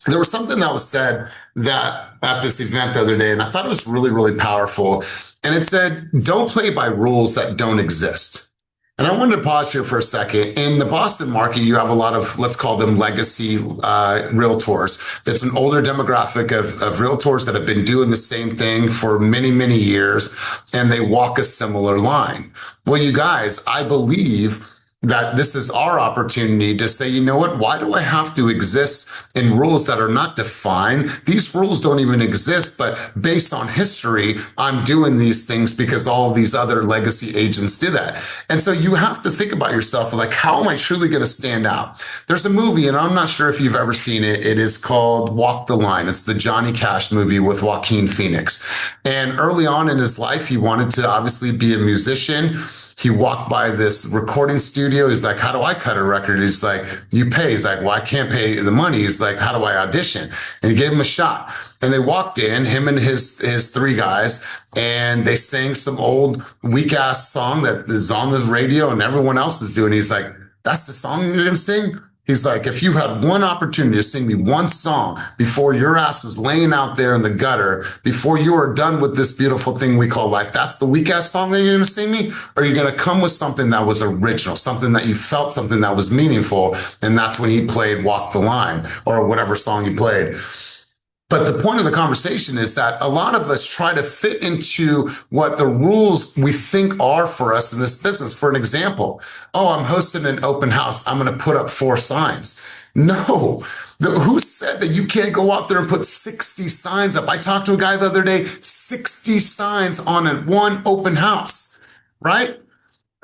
S1: There was something that was said that at this event the other day, and I thought it was really, really powerful. And it said, don't play by rules that don't exist. And I wanted to pause here for a second. In the Boston market, you have a lot of, let's call them legacy realtors. That's an older demographic of realtors that have been doing the same thing for many, many years, and they walk a similar line. Well, you guys, I believe that this is our opportunity to say, you know what, why do I have to exist in rules that are not defined? These rules don't even exist, but based on history, I'm doing these things because all of these other legacy agents do that. And so you have to think about yourself, like, how am I truly going to stand out? There's a movie, and I'm not sure if you've ever seen it. It is called Walk the Line. It's the Johnny Cash movie with Joaquin Phoenix. And early on in his life, he wanted to obviously be a musician. He walked by this recording studio. He's like, how do I cut a record? He's like, you pay. He's like, well, I can't pay the money. He's like, how do I audition? And he gave him a shot. And they walked in, him and his three guys, and they sang some old weak ass song that is on the radio and everyone else is doing. He's like, that's the song you're going to sing? He's like, if you had one opportunity to sing me one song before your ass was laying out there in the gutter, before you are done with this beautiful thing we call life, that's the weak ass song that you're going to sing me? Or are you going to come with something that was original, something that you felt, something that was meaningful? And that's when he played Walk the Line or whatever song he played. But the point of the conversation is that a lot of us try to fit into what the rules we think are for us in this business. For an example, oh, I'm hosting an open house. I'm going to put up 4 signs. No, who said that you can't go out there and put 60 signs up? I talked to a guy the other day, 60 signs on one open house, right?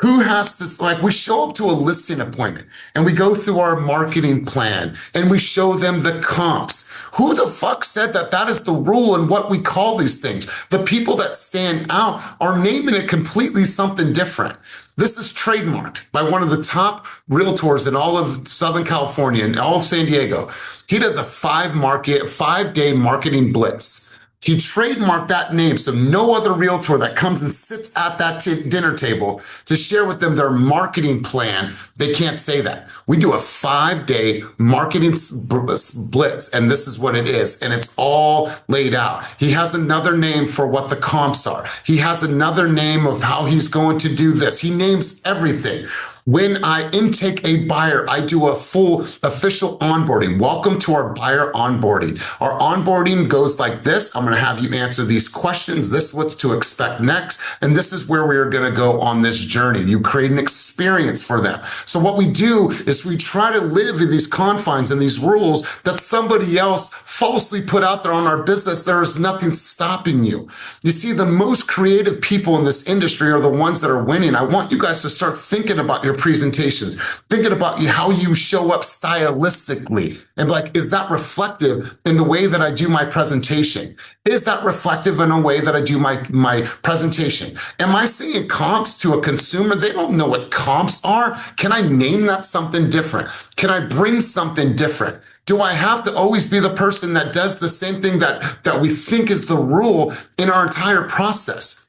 S1: Who has this? Like, we show up to a listing appointment and we go through our marketing plan and we show them the comps. Who the fuck said that that is the rule and what we call these things? The people that stand out are naming it completely something different. This is trademarked by one of the top realtors in all of Southern California and all of San Diego. He does a 5-day marketing blitz. He trademarked that name, so no other realtor that comes and sits at that dinner table to share with them their marketing plan, they can't say that. We do a 5-day marketing blitz, and this is what it is, and it's all laid out. He has another name for what the comps are. He has another name of how he's going to do this. He names everything. When I intake a buyer, I do a full official onboarding. Welcome to our buyer onboarding. Our onboarding goes like this. I'm going to have you answer these questions. This is what to expect next. And this is where we are going to go on this journey. You create an experience for them. So what we do is we try to live in these confines and these rules that somebody else falsely put out there on our business. There is nothing stopping you. You see, the most creative people in this industry are the ones that are winning. I want you guys to start thinking about your presentations, thinking about how you show up stylistically, and like, is that reflective in the way that I do my presentation? Is that reflective in a way that I do my presentation? Am I saying comps to a consumer? They don't know what comps are. Can I name that something different? Can I bring something different? Do I have to always be the person that does the same thing that we think is the rule in our entire process?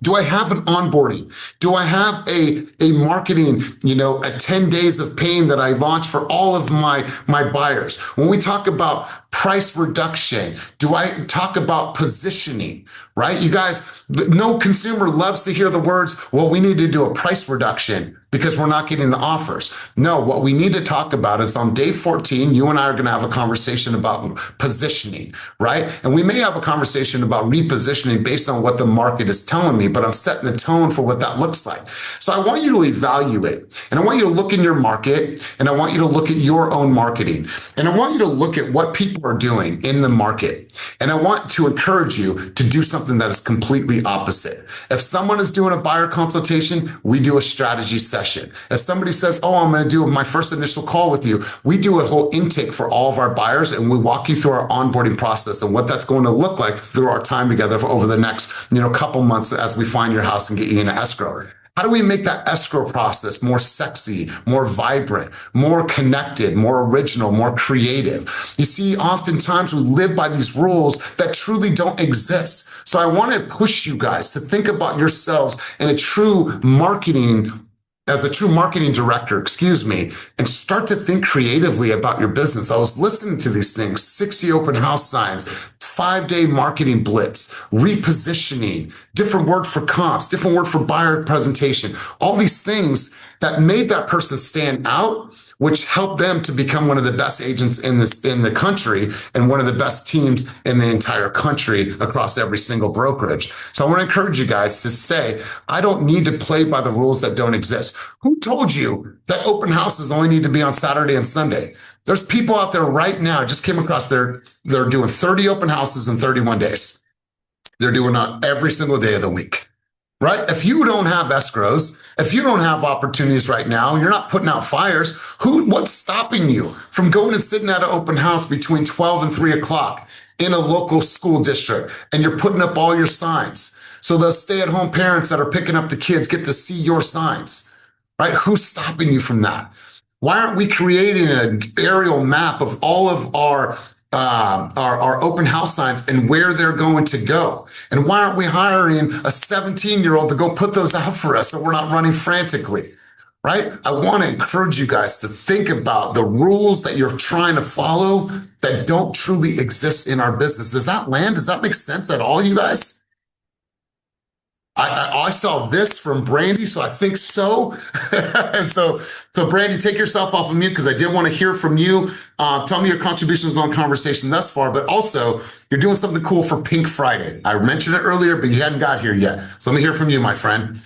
S1: Do I have an onboarding? Do I have a marketing, a 10 days of pain that I launch for all of my buyers? When we talk about price reduction, do I talk about positioning, right? You guys, no consumer loves to hear the words, well, we need to do a price reduction because we're not getting the offers. No, what we need to talk about is on day 14, you and I are going to have a conversation about positioning, right? And we may have a conversation about repositioning based on what the market is telling me, but I'm setting the tone for what that looks like. So I want you to evaluate, and I want you to look in your market, and I want you to look at your own marketing, and I want you to look at what people are doing in the market. And I want to encourage you to do something that is completely opposite. If someone is doing a buyer consultation, we do a strategy session. If somebody says, oh, I'm going to do my first initial call with you, we do a whole intake for all of our buyers, and we walk you through our onboarding process and what that's going to look like through our time together for over the next, couple months as we find your house and get you into escrow. How do we make that escrow process more sexy, more vibrant, more connected, more original, more creative? You see, oftentimes we live by these rules that truly don't exist. So I want to push you guys to think about yourselves in a true marketing as a true marketing director, and start to think creatively about your business. I was listening to these things, 60 open house signs, 5-day marketing blitz, repositioning, different word for comps, different word for buyer presentation, all these things that made that person stand out, which helped them to become one of the best agents in the country and one of the best teams in the entire country across every single brokerage. So I want to encourage you guys to say, I don't need to play by the rules that don't exist. Who told you that open houses only need to be on Saturday and Sunday? There's people out there right now, I just came across they're doing 30 open houses in 31 days. They're doing it every single day of the week. Right? If you don't have escrows, if you don't have opportunities right now, you're not putting out fires, what's stopping you from going and sitting at an open house between 12 and 3 o'clock in a local school district, and you're putting up all your signs? So the stay-at-home parents that are picking up the kids get to see your signs, right? Who's stopping you from that? Why aren't we creating an aerial map of all of our open house signs and where they're going to go? And why aren't we hiring a 17-year-old to go put those out for us so we're not running frantically, right? I want to encourage you guys to think about the rules that you're trying to follow that don't truly exist in our business. Does that land? Does that make sense at all, you guys? I saw this from Brandy, so I think so. so Brandy, take yourself off of mute because I did want to hear from you. Tell me your contributions on conversation thus far, but also you're doing something cool for Pink Friday. I mentioned it earlier, but you hadn't got here yet. So let me hear from you, my friend.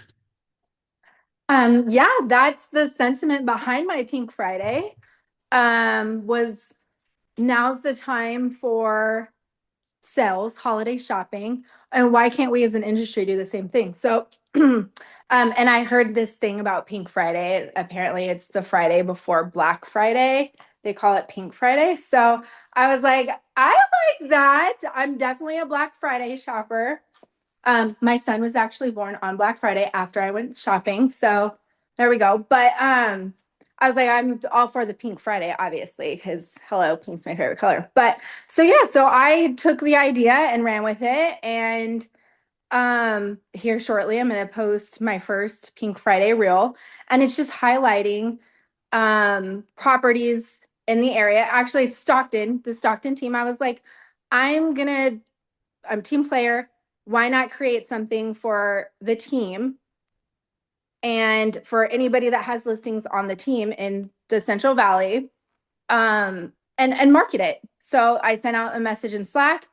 S4: Yeah, that's the sentiment behind my Pink Friday. Was now's the time for sales, holiday shopping, and why can't we as an industry do the same thing? So, and I heard this thing about Pink Friday. Apparently it's the Friday before Black Friday. They call it Pink Friday. So I was like, I like that. I'm definitely a Black Friday shopper. My son was actually born on Black Friday after I went shopping. So there we go. But I was like, I'm all for the Pink Friday, obviously, because hello, pink's my favorite color. But so yeah, so I took the idea and ran with it. And here shortly, I'm going to post my first Pink Friday reel. And it's just highlighting properties in the area. Actually, it's Stockton, the Stockton team. I was like, I'm team player. Why not create something for the team and for anybody that has listings on the team in the Central Valley, and market it? So I sent out a message in Slack.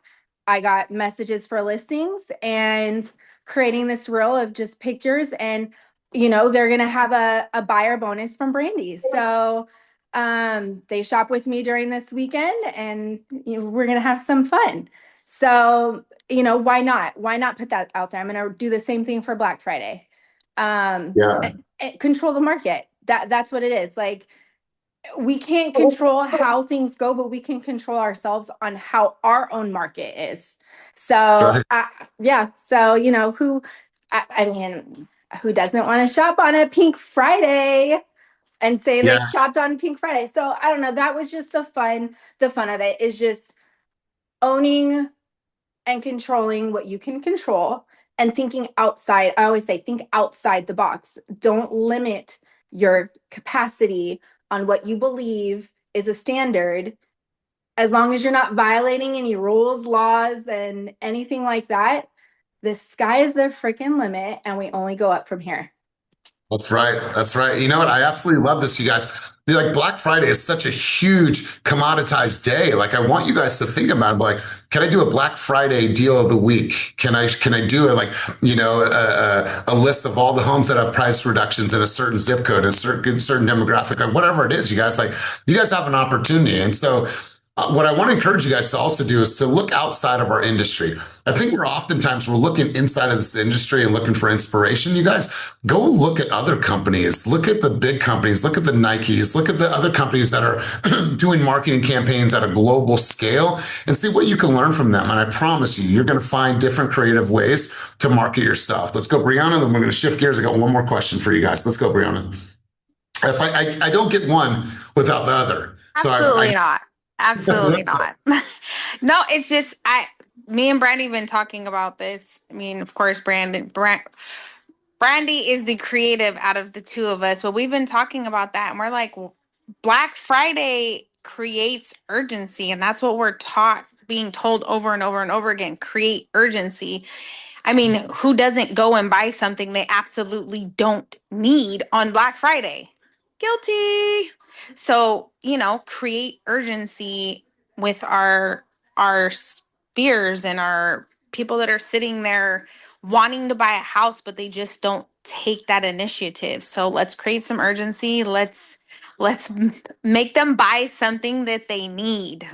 S4: I got messages for listings and creating this reel of just pictures, and they're gonna have a buyer bonus from Brandy. So they shop with me during this weekend, and we're gonna have some fun. So why not? Why not put that out there? I'm gonna do the same thing for Black Friday. And control the market. That's what it is. Like, we can't control how things go, but we can control ourselves on how our own market is. So yeah. So who doesn't want to shop on a Pink Friday and say they shopped on Pink Friday? So I don't know. That was just the fun. The fun of it is just owning and controlling what you can control and thinking outside. I always say, think outside the box. Don't limit your capacity on what you believe is a standard, as long as you're not violating any rules, laws, and anything like that. The sky is the freaking limit, and we only go up from here.
S1: That's right. That's right. You know what? I absolutely love this, you guys. Like, Black Friday is such a huge commoditized day. Like, I want you guys to think about it. Like, can I do a Black Friday deal of the week? Can I do it, like, a list of all the homes that have price reductions in a certain zip code, a certain demographic, like whatever it is, you guys have an opportunity. And so what I want to encourage you guys to also do is to look outside of our industry. I think we're looking inside of this industry and looking for inspiration. You guys go look at other companies, look at the big companies, look at the Nikes, look at the other companies that are doing marketing campaigns at a global scale and see what you can learn from them. And I promise you, you're going to find different creative ways to market yourself. Let's go, Brianna. Then we're going to shift gears. I got one more question for you guys. Let's go, Brianna. If I don't get one without the other.
S11: Absolutely not. Absolutely not. No, it's just me and Brandy been talking about this. I mean, of course, Brandy is the creative out of the two of us, but we've been talking about that, and we're like, Black Friday creates urgency, and that's what we're being told over and over and over again. Create urgency. I mean, who doesn't go and buy something they absolutely don't need on Black Friday? Guilty. So, create urgency with our spheres and our people that are sitting there wanting to buy a house, but they just don't take that initiative. So let's create some urgency. Let's make them buy something that they need.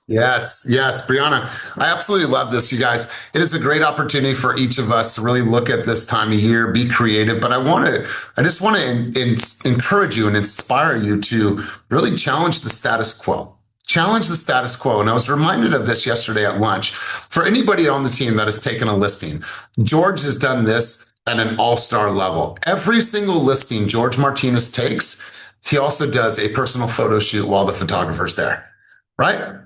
S1: Yes, Brianna, I absolutely love this, you guys. It is a great opportunity for each of us to really look at this time of year, be creative. But I just want to encourage you and inspire you to really challenge the status quo. Challenge the status quo. And I was reminded of this yesterday at lunch. For anybody on the team that has taken a listing, George has done this at an all-star level. Every single listing George Martinez takes, he also does a personal photo shoot while the photographer's there, right?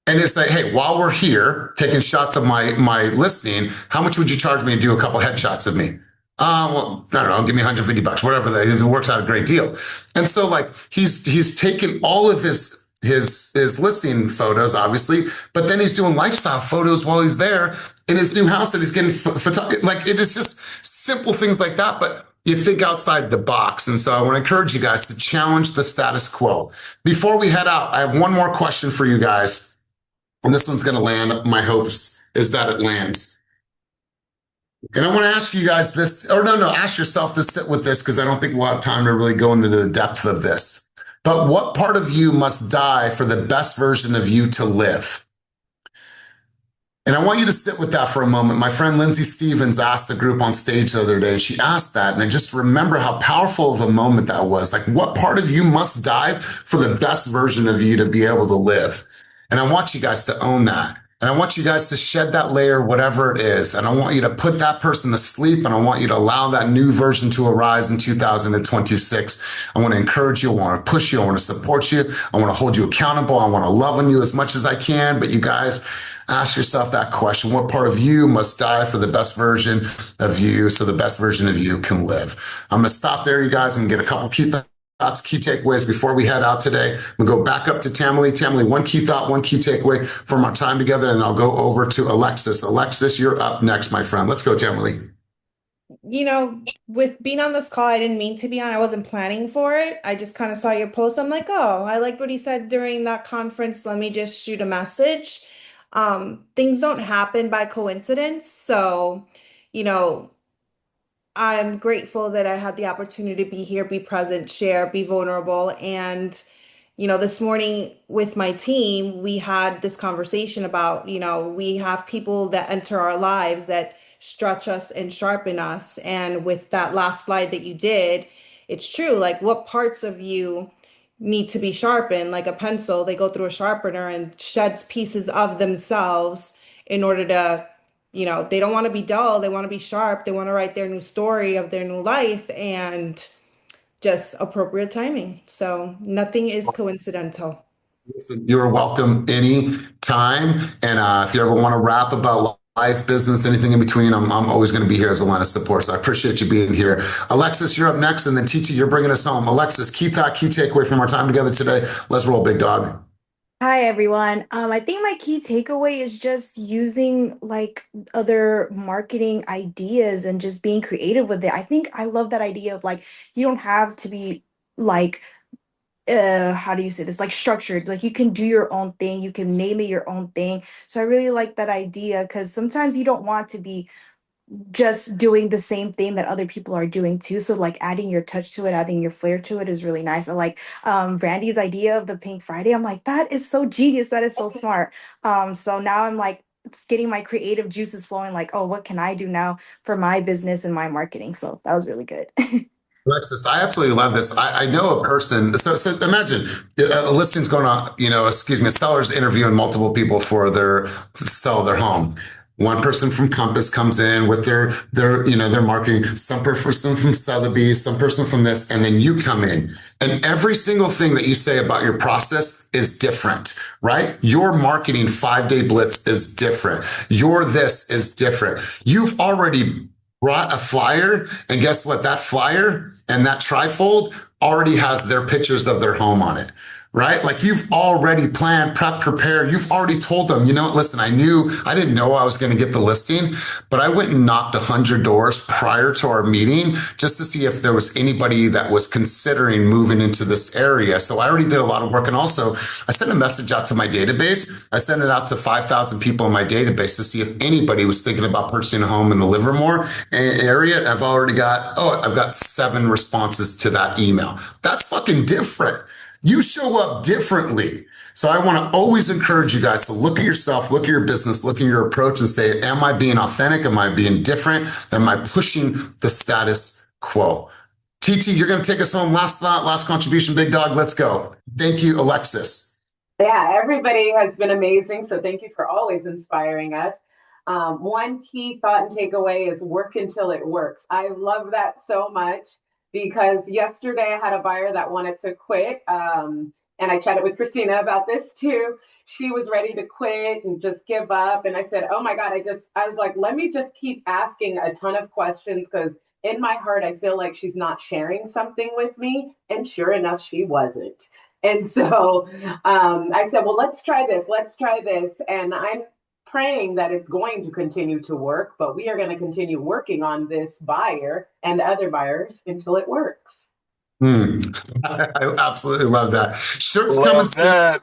S1: And it's like, hey, while we're here taking shots of my listing, how much would you charge me to do a couple headshots of me? Well, I don't know, give me $150, whatever that is. It works out a great deal. And so like he's taken all of his listing photos, obviously, but then he's doing lifestyle photos while he's there in his new house that he's getting like it is just simple things like that. But you think outside the box. And so I want to encourage you guys to challenge the status quo. Before we head out, I have one more question for you guys. And this one's going to land. My hopes is that it lands. And I want to ask you guys this, or no, ask yourself to sit with this because I don't think we'll have time to really go into the depth of this. But what part of you must die for the best version of you to live? And I want you to sit with that for a moment. My friend Lindsay Stevens asked the group on stage the other day, she asked that, and I just remember how powerful of a moment that was. Like, what part of you must die for the best version of you to be able to live? And I want you guys to own that. And I want you guys to shed that layer, whatever it is. And I want you to put that person to sleep. And I want you to allow that new version to arise in 2026. I want to encourage you. I want to push you. I want to support you. I want to hold you accountable. I want to love on you as much as I can. But you guys, ask yourself that question. What part of you must die for the best version of you so the best version of you can live? I'm going to stop there, you guys. I'm going to get a couple key thoughts, key takeaways before we head out today. We'll go back up to Tamily. Tamily, one key thought, one key takeaway from our time together, and I'll go over to Alexis. Alexis, you're up next, my friend. Let's go, Tamily.
S4: With being on this call, I didn't mean to be on. I wasn't planning for it. I just kind of saw your post. I'm like, oh, I liked what he said during that conference. Let me just shoot a message. Things don't happen by coincidence. So, you know, I'm grateful that I had the opportunity to be here, be present, share, be vulnerable. And, this morning with my team, we had this conversation about, we have people that enter our lives that stretch us and sharpen us. And with that last slide that you did, it's true. Like, what parts of you need to be sharpened? Like a pencil, they go through a sharpener and sheds pieces of themselves in order to, they don't want to be dull. They want to be sharp. They want to write their new story of their new life, and just appropriate timing. So nothing is coincidental.
S1: You're welcome anytime. And if you ever want to rap about life, business, anything in between, I'm always going to be here as a line of support. So I appreciate you being here. Alexis, you're up next. And then TT, you're bringing us home. Alexis, key thought, key takeaway from our time together today. Let's roll, big dog.
S12: Hi everyone. I think my key takeaway is just using like other marketing ideas and just being creative with it. I think I love that idea of like you don't have to be like how do you say this? Like structured. Like you can do your own thing. You can name it your own thing. So I really like that idea because sometimes you don't want to be just doing the same thing that other people are doing too. So like adding your touch to it, adding your flair to it is really nice. I like Brandy's idea of the Pink Friday. I'm like, that is so genius. That is so smart. So now I'm like it's getting my creative juices flowing, like, oh, what can I do now for my business and my marketing? So that was really good.
S1: Alexis, I absolutely love this. I know a person. So imagine a listing's going on, excuse me, a seller's interviewing multiple people for their sell their home. One person from Compass comes in with their marketing, some person from Sotheby's, some person from this, and then you come in. And every single thing that you say about your process is different, right? Your marketing 5-day blitz is different. Your this is different. You've already brought a flyer, and guess what? That flyer and that trifold already has their pictures of their home on it, right? Like you've already planned, prep, prepare. You've already told them, listen, I didn't know I was going to get the listing, but I went and knocked 100 doors prior to our meeting just to see if there was anybody that was considering moving into this area. So I already did a lot of work. And also I sent a message out to my database. I sent it out to 5,000 people in my database to see if anybody was thinking about purchasing a home in the Livermore area. I've got 7 responses to that email. That's fucking different. You show up differently. So I want to always encourage you guys to look at yourself, look at your business, look at your approach and say, am I being authentic? Am I being different? Am I pushing the status quo? TT, you're going to take us home. Last thought, last contribution, big dog. Let's go. Thank you, Alexis.
S13: Yeah, everybody has been amazing. So thank you for always inspiring us. One key thought and takeaway is work until it works. I love that so much. Because yesterday I had a buyer that wanted to quit. And I chatted with Christina about this too. She was ready to quit and just give up. And I said, oh my God, I was like, let me just keep asking a ton of questions because in my heart, I feel like she's not sharing something with me. And sure enough, she wasn't. And so I said, well, let's try this. And I'm praying that it's going to continue to work, but we are going to continue working on this buyer and other buyers until it works.
S1: I absolutely love that. Shirts coming soon.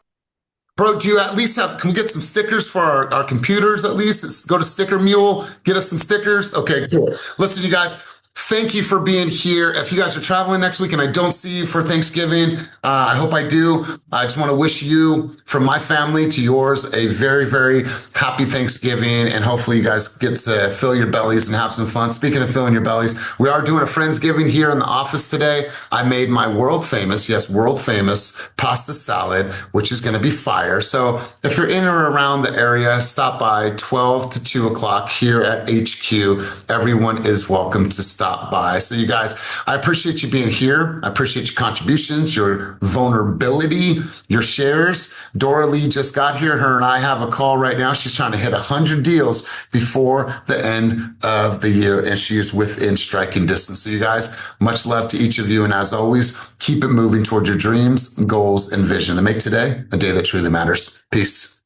S1: Bro, do you at least can we get some stickers for our computers at least? Let's go to Sticker Mule, get us some stickers. Okay, cool. Listen, you guys, thank you for being here. If you guys are traveling next week and I don't see you for Thanksgiving, I hope I do. I just want to wish you, from my family to yours, a very, very happy Thanksgiving. And hopefully you guys get to fill your bellies and have some fun. Speaking of filling your bellies, we are doing a Friendsgiving here in the office today. I made my world famous pasta salad, which is going to be fire. So if you're in or around the area, stop by 12 to 2 o'clock here at HQ. Everyone is welcome to stop by. So you guys, I appreciate you being here. I appreciate your contributions, your vulnerability, your shares. Dora Lee just got here. Her and I have a call right now. She's trying to hit 100 deals before the end of the year, and she is within striking distance. So you guys, much love to each of you. And as always, keep it moving towards your dreams, goals, and vision, and make today a day that truly matters. Peace.